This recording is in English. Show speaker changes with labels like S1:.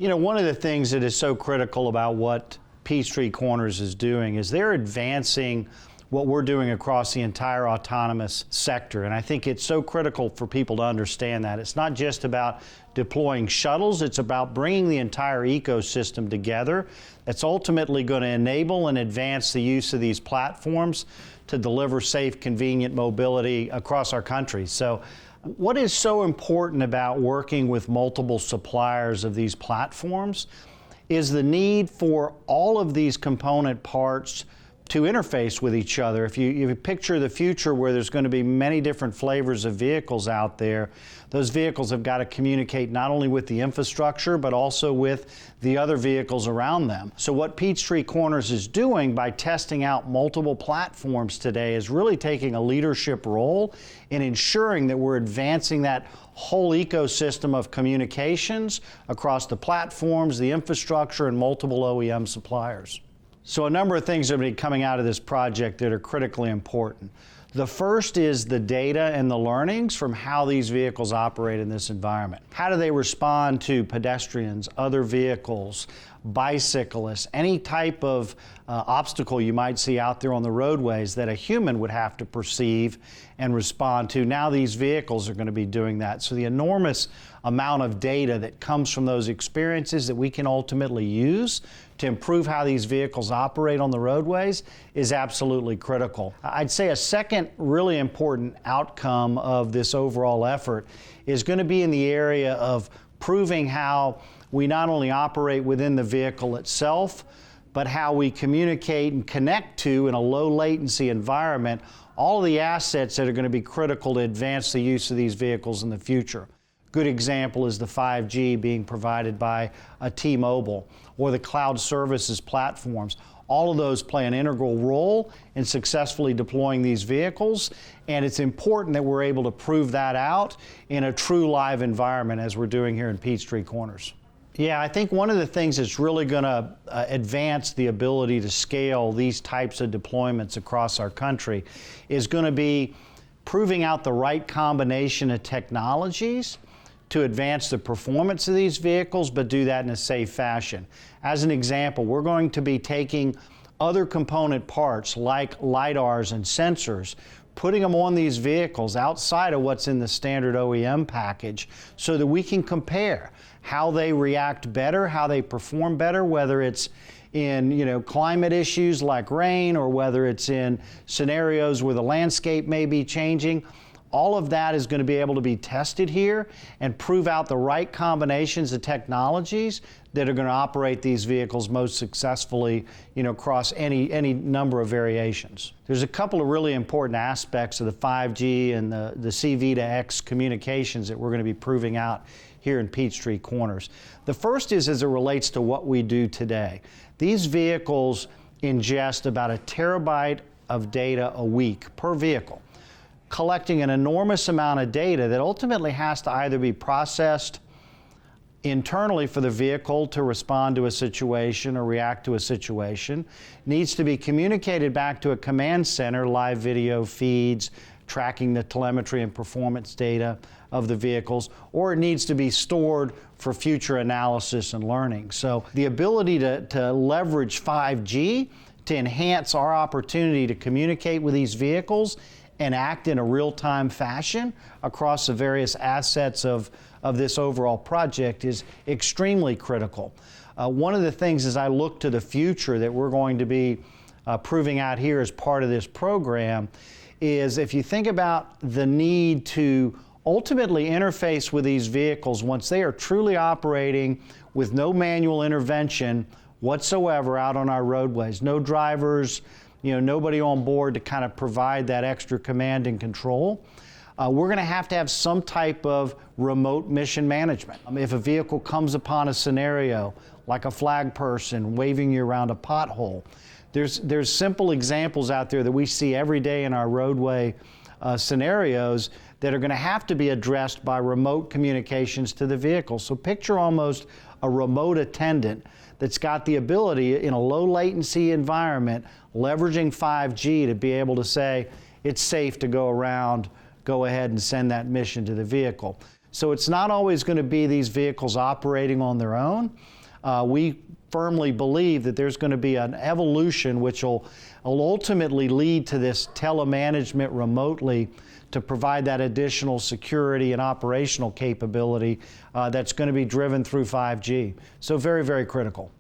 S1: You know, one of the things that is so critical about what Peachtree Corners is doing is they're advancing what we're doing across the entire autonomous sector. And I think it's so critical for people to understand that. It's not just about deploying shuttles, it's about bringing the entire ecosystem together that's ultimately going to enable and advance the use of these platforms to deliver safe, convenient mobility across our country. So what is so important about working with multiple suppliers of these platforms is the need for all of these component parts to interface with each other. If you picture the future where there's going to be many different flavors of vehicles out there, those vehicles have got to communicate not only with the infrastructure, but also with the other vehicles around them. So what Peachtree Corners is doing by testing out multiple platforms today is really taking a leadership role in ensuring that we're advancing that whole ecosystem of communications across the platforms, the infrastructure, and multiple OEM suppliers. So a number of things are going to be coming out of this project that are critically important. The first is the data and the learnings from how these vehicles operate in this environment. How do they respond to pedestrians, other vehicles, bicyclists, any type of obstacle you might see out there on the roadways that a human would have to perceive and respond to. Now these vehicles are going to be doing that. So the enormous amount of data that comes from those experiences that we can ultimately use to improve how these vehicles operate on the roadways is absolutely critical. I'd say a second really important outcome of this overall effort is going to be in the area of proving how we not only operate within the vehicle itself, but how we communicate and connect to, in a low latency environment, all the assets that are going to be critical to advance the use of these vehicles in the future. Good example is the 5G being provided by T-Mobile or the cloud services platforms. All of those play an integral role in successfully deploying these vehicles, and it's important that we're able to prove that out in a true live environment as we're doing here in Peachtree Corners. Yeah, I think one of the things that's really going to advance the ability to scale these types of deployments across our country is going to be proving out the right combination of technologies to advance the performance of these vehicles, but do that in a safe fashion. As an example, we're going to be taking other component parts like LiDARs and sensors, putting them on these vehicles outside of what's in the standard OEM package so that we can compare how they react better, how they perform better, whether it's in climate issues like rain or whether it's in scenarios where the landscape may be changing. All of that is going to be able to be tested here and prove out the right combinations of technologies that are going to operate these vehicles most successfully, across any number of variations. There's a couple of really important aspects of the 5G and the C-V2X communications that we're going to be proving out here in Peachtree Corners. The first is as it relates to what we do today. These vehicles ingest about 1 terabyte of data a week per vehicle, collecting an enormous amount of data that ultimately has to either be processed internally for the vehicle to respond to a situation or react to a situation, needs to be communicated back to a command center, live video feeds, tracking the telemetry and performance data of the vehicles, or it needs to be stored for future analysis and learning. So the ability to leverage 5G to enhance our opportunity to communicate with these vehicles and act in a real-time fashion across the various assets of this overall project is extremely critical. One of the things as I look to the future that we're going to be proving out here as part of this program is if you think about the need to ultimately interface with these vehicles once they are truly operating with no manual intervention whatsoever out on our roadways, no drivers, nobody on board to kind of provide that extra command and control. We're going to have some type of remote mission management. If a vehicle comes upon a scenario like a flag person waving you around a pothole, there's simple examples out there that we see every day in our roadway scenarios that are going to have to be addressed by remote communications to the vehicle. So picture almost a remote attendant that's got the ability in a low latency environment, leveraging 5G to be able to say, it's safe to go ahead and send that mission to the vehicle. So it's not always going to be these vehicles operating on their own. We firmly believe that there's going to be an evolution which will ultimately lead to this telemanagement remotely to provide that additional security and operational capability that's going to be driven through 5G. So very, very critical.